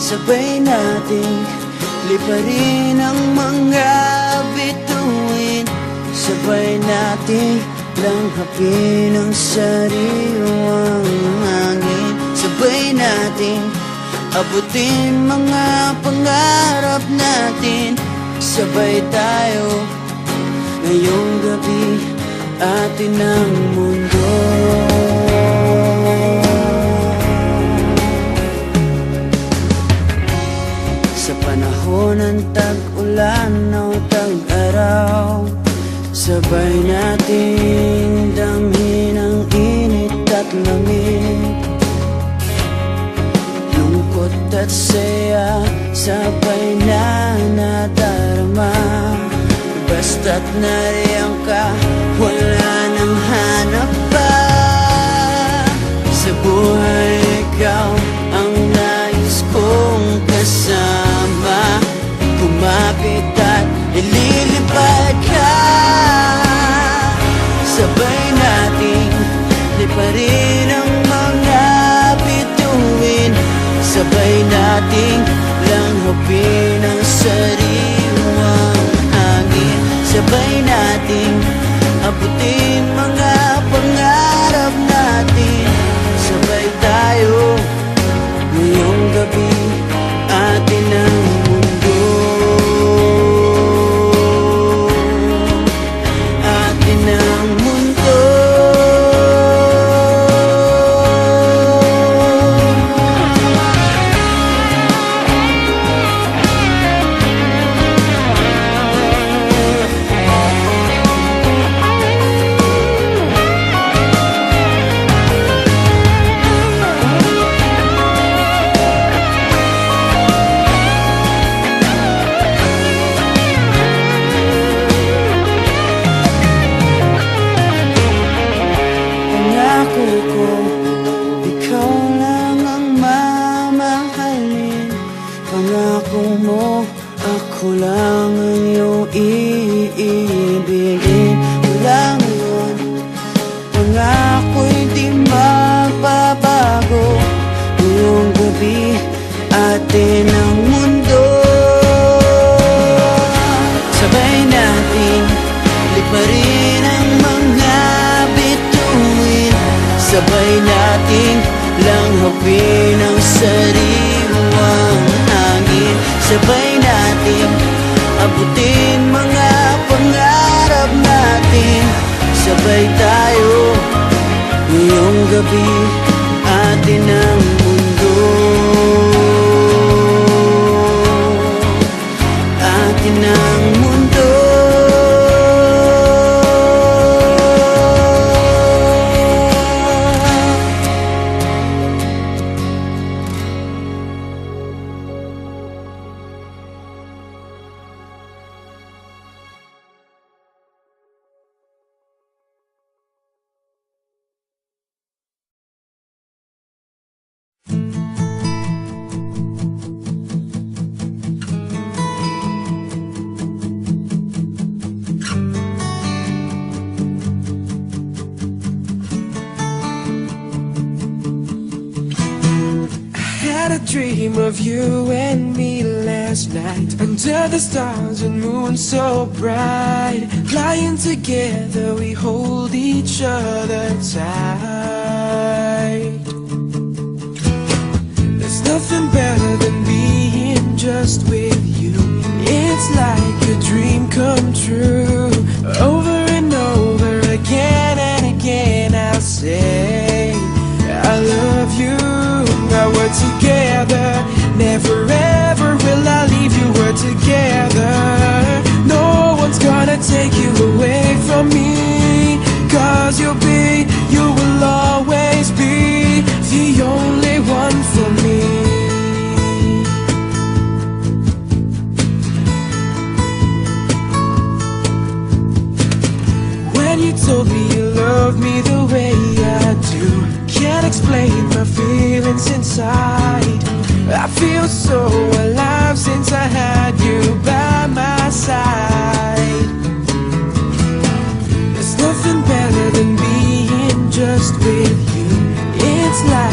Sabay nating liparin ang mga bituin. Sabay nating langhapin ang sariwang hangin. Sabay nating abutin mga pangarap natin. Sabay tayo ngayong gabi, atin ang mundo. Sa panahon ng tag-ulan o tag-araw, sabay nating damhin ang init at lamig. Lungkot at saya, sabay na nadarama. Basta't nariyan ka, wala nang hanap pa. Sa buhay ikaw ang nais kong kasama. Kumapit at ililipad ka. Sabay nating liparin ang mga bituin. Sabay nating langhapin ang sariwang hangin. Sabay nating abutin mga pangarap natin. Sabay tayo ngayong gabi, atin ang mundo. Atin ang mundo. Ikaw lang ang mamahalin. Pangako mo, ako lang ang iyong iibigin. Mula ngayon, pangako'y di magbabago. Ngayong gabi, atin ang mundo. Sabay nating liparin ang mga bituin. Sabay nating langhapin ang sariwang hangin. Sabay nating abutin mga pangarap natin. Sabay tayo ngayong gabi, atin ang mundo. Atin ang mundo. Had a dream of you and me last night, under the stars and moon so bright. Flying together, we hold each other tight. There's nothing better than being just with you. It's like a dream come true. Over and over again and again I'll say I love you. We're together, never ever will I leave you. We're together, no one's gonna take you away from me. 'Cause you will always be the only one for me. When you told me you loved me the way I do, can't explain my feelings inside. I feel so alive since I had you by my side. There's nothing better than being just with you. It's like